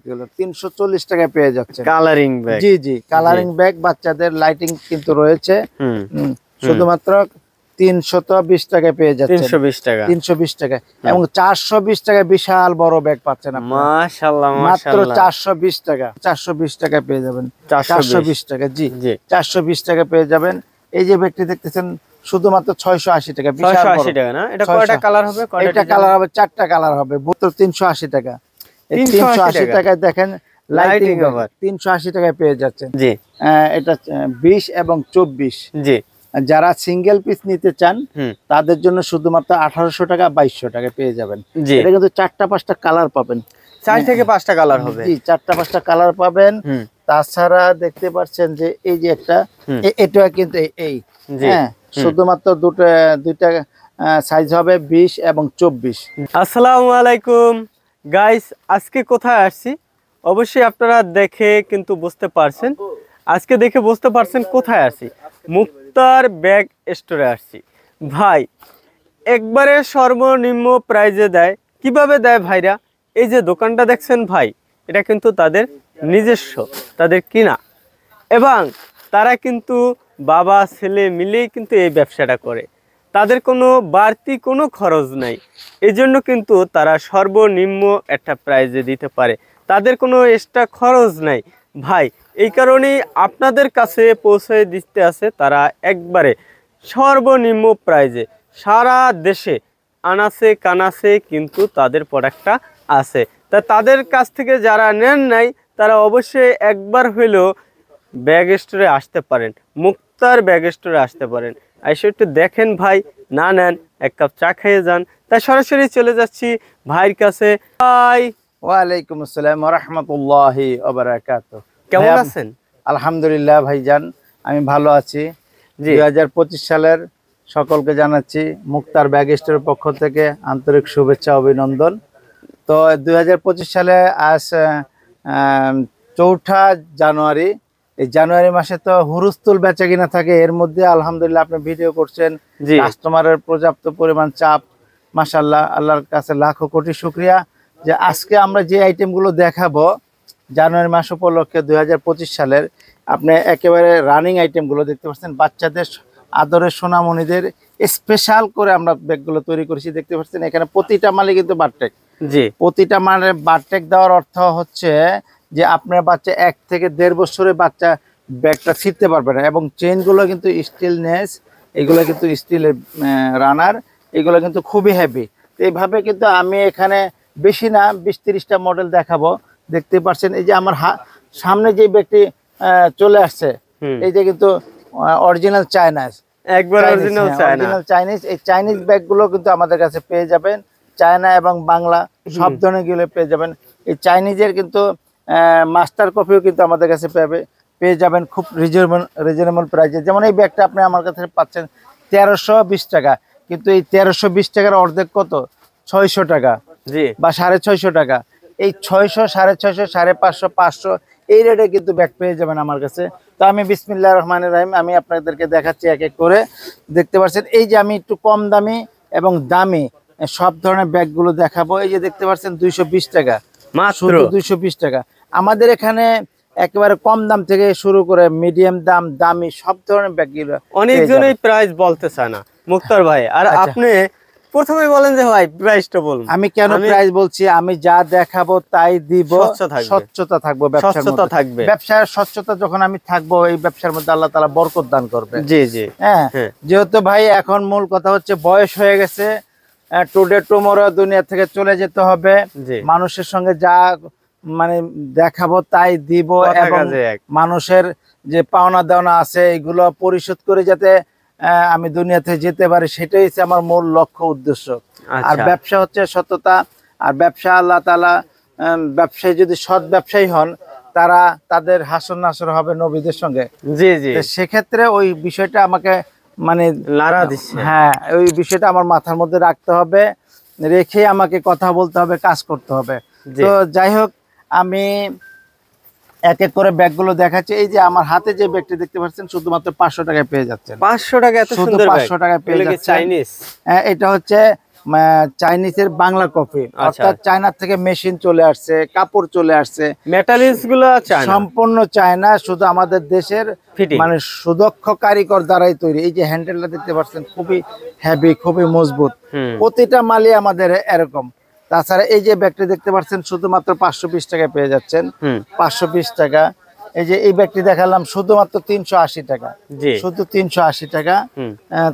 ব্যাগগুলো 340 টাকায় পেয়ে যাচ্ছে। কালারিং ব্যাগ, জি জি, কালারিং ব্যাগ, বাচ্চাদের লাইটিং কিন্তু রয়েছে। শুধুমাত্র 320 টাকায় পেয়ে যাচ্ছে। 320 টাকা এবং 420 টাকায় বিশাল বড় ব্যাগ পাচ্ছেন আপনি। মাশাআল্লাহ মাত্র মাশাআল্লাহ 420 টাকা, 420 টাকায় পেয়ে যাবেন। 420 টাকা, জি 420 টাকা পেয়ে যাবেন। এই যে ব্যাগটি দেখতেছেন শুধুমাত্র 680 টাকা, বিশাল বড়। 680 টাকা না? এটা কয়টা কালার হবে? এটা কালার হবে 4টা কালার হবে, মাত্র 380 টাকা। 380 টাকায় দেখেন লাইটিং কভার 380 টাকায় পেয়ে যাচ্ছেন। জি, এটা 20 এবং 24। জি, যারা সিঙ্গেল পিস নিতে চান তাদের জন্য শুধুমাত্র 1800 টাকা 2200 টাকা পেয়ে যাবেন। এটা কিন্তু 4টা 5টা কালার পাবেন, 4 থেকে 5টা কালার হবে। জি, 4টা 5টা কালার পাবেন। তাছাড়া দেখতে পাচ্ছেন যে এই যে একটা, এটা কিন্তু এই শুধুমাত্র দুইটা সাইজ হবে 20 এবং 24। আসসালামু আলাইকুম গাইস, আজকে কোথায় আসছি অবশ্যই আপনারা দেখে কিন্তু বুঝতে পারছেন। আজকে দেখে বুঝতে পারছেন কোথায় আসছি, মুক্তার ব্যাগ স্টোরে আসছি। ভাই একবারে সর্বনিম্ন প্রাইজে দেয়। কিভাবে দেয় ভাইরা? এই যে দোকানটা দেখছেন ভাই, এটা কিন্তু তাদের নিজস্ব, তাদের কিনা, এবং তারা কিন্তু বাবা ছেলে মিলেই কিন্তু এই ব্যবসাটা করে। তাদের কোনো বাড়তি কোনো খরচ নাই, এই জন্য কিন্তু তারা সর্বনিম্ন একটা প্রাইজে দিতে পারে, তাদের কোনো এক্সট্রা খরচ নাই ভাই। এই কারণেই আপনাদের কাছে পৌঁছে দিতে আছে তারা একবারে সর্বনিম্ন প্রাইজে। সারা দেশে আনাসে কানাসে কিন্তু তাদের প্রোডাক্টটা আছে। তা তাদের কাছ থেকে যারা নেন নাই তারা অবশ্যই একবার হইলেও ব্যাগ স্টোরে আসতে পারেন, মুক্তার ব্যাগ স্টোরে আসতে পারেন। এসে একটু দেখেন ভাই, না নেন এক কাপ চা খেয়ে যান। তাই সরাসরি চলে যাচ্ছি ভাইয়ের কাছে। ভাই ওয়ালাইকুম আসসালাম ওয়া রাহমাতুল্লাহি ওয়া বারাকাতুহু। কেমন আছেন? আলহামদুলিল্লাহ ভাইজান, আমি ভালো আছি। 2025 সালের সকলকে জানাচ্ছি মুক্তার ব্যাগ স্টোরের পক্ষ থেকে আন্তরিক শুভেচ্ছা অভিনন্দন। তো 2025 সালে আজ 4ঠা জানুয়ারি। এই জানুয়ারি মাসে তো হুরুস্তুল বেচা কিনা থাকে, এর মধ্যে আলহামদুলিল্লাহ আপনি ভিডিও করছেন, কাস্টমারের পর্যাপ্ত পরিমাণ চাপ। মাশাআল্লাহ, আল্লাহর কাছে লাখো কোটি শুকরিয়া যে আজকে আমরা যে আইটেমগুলো দেখাবো জানুয়ারি মাস উপলক্ষে 2025 সালের, আপনি একেবারে রানিং আইটেমগুলো দেখতে পাচ্ছেন। বাচ্চাদের আদরের সোনামণিদের স্পেশাল করে আমরা ব্যাগগুলো তৈরি করেছি, দেখতে পাচ্ছেন। এখানে প্রতিটা মালে কিন্তু বারটেক, প্রতিটা মানে বারটেক দেওয়ার অর্থ হচ্ছে যে আপনার বাচ্চা 1 থেকে 1.5 বছরের বাচ্চা ব্যাগটা ছিঁড়তে পারবে না। এবং চেইনগুলো কিন্তু স্টিলনেস, এগুলো কিন্তু স্টিলের রানার, এগুলো কিন্তু খুবই হেভি। এইভাবে কিন্তু আমি এখানে বেশি না 20-30টা মডেল দেখাবো, দেখতে পাচ্ছেন। এই যে আমার সামনে যে ব্যাগটি চলে আসছে, এই যে কিন্তু অরিজিনাল চায়নাজ, একবার অরিজিনাল চাইনিজ। এই চাইনিজ ব্যাগগুলো কিন্তু আমাদের কাছে পেয়ে যাবেন, চায়না এবং বাংলা সব ধরনের গুলো পেয়ে যাবেন। এই চাইনিজের কিন্তু মাস্টার কপিও কিন্তু আমাদের কাছে পেয়ে যাবেন খুব রিজনেবল প্রাইসে। যেমন এই ব্যাগটা আপনি আমার কাছে পাচ্ছেন 1320 টাকা, কিন্তু এই 1320 টাকার অর্ধেক কত, 600 টাকা বা 650 টাকা। এই 600, 650, 550, 500 এই রেটে কিন্তু ব্যাগ পেয়ে যাবেন আমার কাছে। তো আমি বিসমিল্লাহির রহমানির রহিম আমি আপনাদেরকে দেখাচ্ছি এক এক করে। দেখতে পাচ্ছেন এই যে আমি একটু কম দামি এবং দামি সব ধরনের ব্যাগগুলো দেখাবো। এই যে দেখতে পাচ্ছেন 220 টাকা, মাত্র 220 টাকা। আমাদের এখানে একেবারে কম দাম থেকে শুরু করে মিডিয়াম দাম, দামি সব ধরনের ব্যাগগুলো। অনেকজনই প্রাইস বলতে চায় না মুক্তার ভাই, আর আপনি প্রথমে বলেন যে ভাই প্রাইসটা বলুন। আমি কেন প্রাইস বলছি, আমি যা দেখাবো তাই দিব, স্বচ্ছতা থাকবে, স্বচ্ছতা থাকবে। ব্যবসার স্বচ্ছতা যখন আমি থাকবো, এই ব্যবসার মধ্যে আল্লাহ তাআলা বরকত দান করবে। জি জি, হ্যাঁ। যেহেতু ভাই এখন মূল কথা হচ্ছে বয়স হয়ে গেছে, টুডে টুমরো দুনিয়া থেকে চলে যেতে হবে। মানুষের সঙ্গে যা মানে দেখাবো তাই দিব, এবং মানুষের যে পাওনা দেওনা আছে এগুলো পরিশোধ করে যাতে আমি দুনিয়াতে যেতে পারি, সেটাই হচ্ছে আমার মূল লক্ষ্য উদ্দেশ্য। আর ব্যবসা হচ্ছে সততা, আর ব্যবসা আল্লাহ তাআলা, ব্যবসায়ী যদি সৎ ব্যবসায়ী হন তারা তাদের হাসর নাসর হবে নবীদের সঙ্গে। জি জি, সেক্ষেত্রে ওই বিষয়টা আমাকে মানে লাড়া দিচ্ছে। হ্যাঁ, ওই বিষয়টা আমার মাথার মধ্যে রাখতে হবে, রেখে আমাকে কথা বলতে হবে, কাজ করতে হবে। তো যাই হোক, আমি এক এক করে ব্যাগগুলো দেখাচ্ছি। এই যে আমার হাতে যে ব্যাগটি দেখতে পাচ্ছেন শুধুমাত্র 500 টাকায় পেয়ে যাচ্ছেন। 500 টাকা? এত সুন্দর 500 টাকায় পেয়ে যাচ্ছেন। চাইনিজ, হ্যাঁ, এটা হচ্ছে চাইনিজের বাংলা কফি, অর্থাৎ চায়না থেকে মেশিন চলে আসছে, কাপড় চলে আসছে, মেটালিক্স গুলো সম্পূর্ণ চায়না, শুধু আমাদের দেশের মানে সুদক্ষ কারিগর দ্বারাই তৈরি। এই যে হ্যান্ডেলটা দেখতে পাচ্ছেন খুবই হেভি, খুবই মজবুত, প্রতিটা মালই আমাদের এরকম। তাছাড়া এই যে ব্যাগটি দেখতে পাচ্ছেন শুধুমাত্র 520 টাকায় পেয়ে যাচ্ছেন, 520 টাকা। এই যে এই ব্যাগটি দেখালাম শুধুমাত্র 380 টাকা, শুধু 380 টাকা।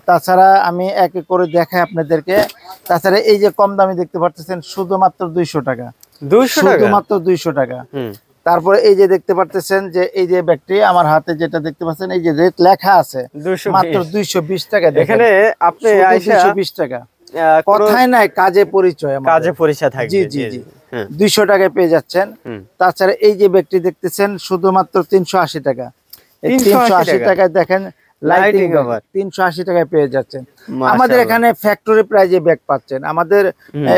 তাছাড়া আমি এক এক করে দেখাই আপনাদেরকে। তাছাড়া এই যে কম দামি দেখতে পাচ্ছেন শুধুমাত্র 200 টাকা, শুধুমাত্র 200 টাকা। তারপরে এই যে দেখতে পাচ্ছেন যে এই যে ব্যাগটি আমার হাতে যেটা দেখতে পাচ্ছেন, এই যে রেট লেখা আছে মাত্র 220 টাকা। এখানে আপনি 220 টাকা, কথাই নাই, কাজে পরিচয়, কাজে পরিচয় থাকে। জি জি জি, 200 টাকায় পেয়ে যাচ্ছেন। তাছাড়া এই যে ব্যাগটি দেখতেছেন শুধুমাত্র 380 টাকা। 380 টাকায় দেখেন লাইটিং কভার 380 টাকায় পেয়ে যাচ্ছেন। আমাদের এখানে ফ্যাক্টরি প্রাইজে ব্যাগ পাচ্ছেন। আমাদের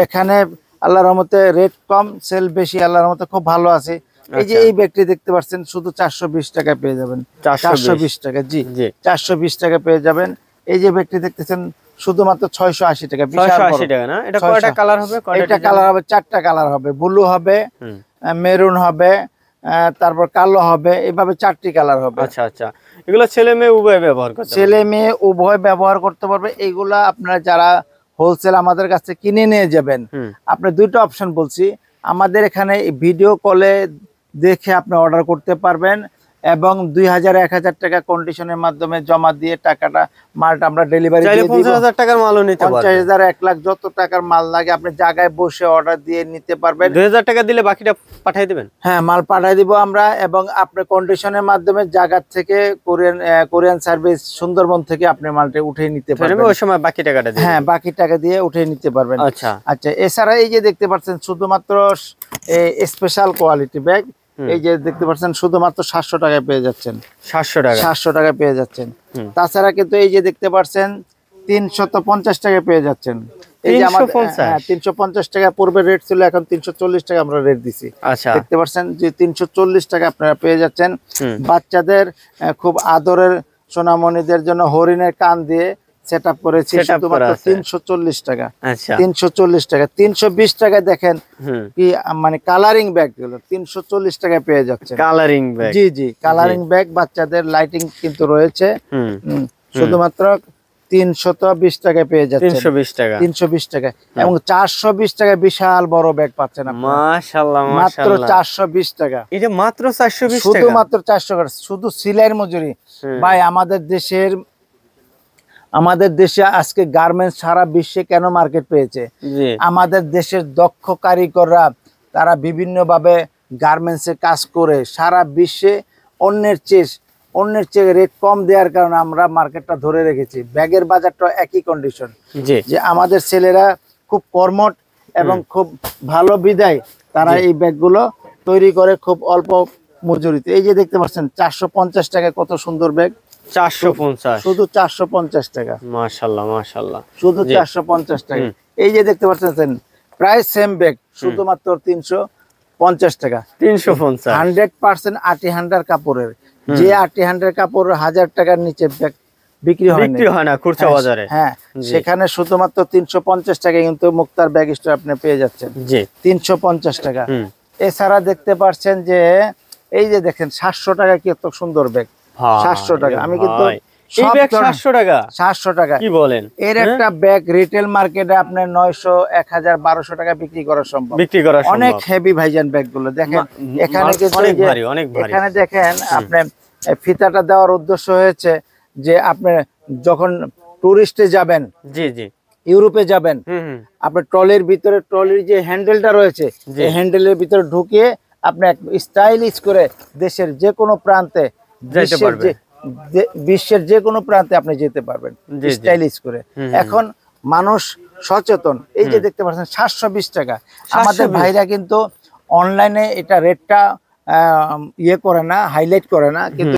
এখানে আল্লাহর রহমতে রেট কম, সেল বেশি, আল্লাহর রহমতে খুব ভালো আছে। এই যে এই ব্যাগটি দেখতে পাচ্ছেন শুধু 420 টাকায় পেয়ে যাবেন, 420 টাকা, জি 420 টাকা পেয়ে যাবেন। এই যে ব্যাগটি দেখতেছেন শুধুমাত্র 680 টাকা, 680 টাকা না? এটা কয়টা কালার হবে? এটা কালার হবে 4টা কালার হবে, ব্লু হবে, মেরুন হবে, তারপর কালো হবে, এভাবে 4টি কালার হবে। আচ্ছা আচ্ছা, এগুলো ছেলে মেয়ে উভয় ব্যবহার করতে পারবে? ছেলে মেয়ে উভয় ব্যবহার করতে পারবে। এইগুলা আপনারা যারা হোলসেল আমাদের কাছে কিনে নিয়ে যাবেন, আপনি দুইটা অপশন বলছি। আমাদের এখানে ভিডিও কলে দেখে আপনি অর্ডার করতে পারবেন এবং 2000-1000 টাকা কন্ডিশনের মাধ্যমে জমা দিয়ে টাকাটা মালটা আমরা ডেলিভারি দিয়ে দিব। 50,000 টাকার মালও নিতে পারবেন, 50,000 1 লাখ যত টাকার মাল লাগে আপনি জায়গায় বসে অর্ডার দিয়ে নিতে পারবেন। 2000 টাকা দিলে বাকিটা পাঠিয়ে দিবেন? হ্যাঁ, মাল পাঠিয়ে দিব আমরা, এবং আপনি কন্ডিশনের মাধ্যমে জায়গা থেকে কোরিয়ান সার্ভিস সুন্দরবন থেকে আপনি মালটা উঠিয়ে নিতে পারবেন। ওই সময় বাকি টাকাটা দিয়ে? হ্যাঁ, বাকি টাকা দিয়ে উঠিয়ে নিতে পারবেন। আচ্ছা আচ্ছা, এছাড়া এই যে দেখতে পাচ্ছেন শুধুমাত্র স্পেশাল কোয়ালিটি ব্যাগ, এই যে দেখতে পাচ্ছেন শুধুমাত্র 700 টাকায় পেয়ে যাচ্ছেন, 700 টাকা, 700 টাকায় পেয়ে যাচ্ছেন। তাছাড়া কিন্তু এই যে দেখতে পাচ্ছেন 350 টাকায় পেয়ে যাচ্ছেন। এই যে আমাদের 350 টাকা পূর্বে রেট ছিল, এখন 340 টাকা আমরা রেট দিছি। আচ্ছা, দেখতে পাচ্ছেন যে 340 টাকা আপনারা পেয়ে যাচ্ছেন। বাচ্চাদের খুব আদরের সোনামণিদের জন্য হরিণের কান দিয়ে সেটআপ করেছি শুধুমাত্র 340 টাকা। আচ্ছা, 340 টাকা। 320 টাকায় দেখেন কি মানে কালারিং ব্যাগ গুলো 340 টাকায় পেয়ে যাচ্ছে। কালারিং ব্যাগ, জি জি, কালারিং ব্যাগ, বাচ্চাদের লাইটিং কিন্তু রয়েছে। শুধুমাত্র 320 টাকায় পেয়ে যাচ্ছে, 320 টাকা, 320 টাকা। এবং 420 টাকায় বিশাল বড় ব্যাগ পাচ্ছেন আপনি। মাশাআল্লাহ মাত্র 420 টাকা। এটা মাত্র 420 টাকা, শুধুমাত্র 400 টাকা, শুধু সিলাইয়ের মজুরি। ভাই, আমাদের দেশে আজকে গার্মেন্টস সারা বিশ্বে কেন মার্কেট পেয়েছে? আমাদের দেশের দক্ষ কারিগররা তারা বিভিন্নভাবে গার্মেন্টসে কাজ করে সারা বিশ্বে অন্যের চেয়ে রেট কম দেওয়ার কারণে আমরা মার্কেটটা ধরে রেখেছি। ব্যাগের বাজারটা একই কন্ডিশন, যে আমাদের ছেলেরা খুব কর্মঠ এবং খুব ভালো বিদায় তারা এই ব্যাগগুলো তৈরি করে খুব অল্প মজুরিতে। এই যে দেখতে পাচ্ছেন 450 টাকায় কত সুন্দর ব্যাগ, 450, শুধু 450 টাকা। মাশাআল্লাহ মাশাআল্লাহ, শুধু 450 টাকা। এই যে দেখতে পাচ্ছেন প্রায় সেম ব্যাগ, শুধুমাত্র 350 টাকা। 350, 100% আটি হান্ডার কাপড়ের। যে আটি হান্ডার কাপড় 1000 টাকার নিচে ব্যাগ বিক্রি হয় না খুচরা বাজারে। হ্যাঁ, সেখানে শুধুমাত্র 350 টাকা কিন্তু মুক্তার ব্যাগ স্টোর আপনি পেয়ে যাচ্ছেন, 350 টাকা। এছাড়া দেখতে পাচ্ছেন যে এই যে দেখেন 700 টাকা কি এত সুন্দর ব্যাগ, 700 টাকা। আমি কিন্তু 700 টাকা কি বলেন? এর একটা ব্যাগ রিটেল মার্কেটে আপনার 900, 1000, 1200 টাকা বিক্রি করা সম্ভব। অনেক হেভি ভাইজান ব্যাগ গুলো দেখেন। এখানে এখানে দেখেন আপনি ফিতাটা দেওয়ার উদ্দেশ্য হয়েছে যে আপনি যখন টুরিস্টে যাবেন, ইউরোপে যাবেন, আপনার ট্রলির ভিতরে ট্রলির যে হ্যান্ডেলটা রয়েছে এই হ্যান্ডেলের ভিতরে ঢুকিয়ে আপনি স্টাইলিশ করে দেশের যে কোনো প্রান্তে, বিশ্বের যে কোনো প্রান্তে আপনি যেতে পারবেন স্টাইলিশ করে। এখন মানুষ সচেতন। এই যে দেখতে পাচ্ছেন 720 টাকা। আমাদের ভাইরা কিন্তু অনলাইনে এটা রেটটা ইয়ে করে না, হাইলাইট করে না, কিন্তু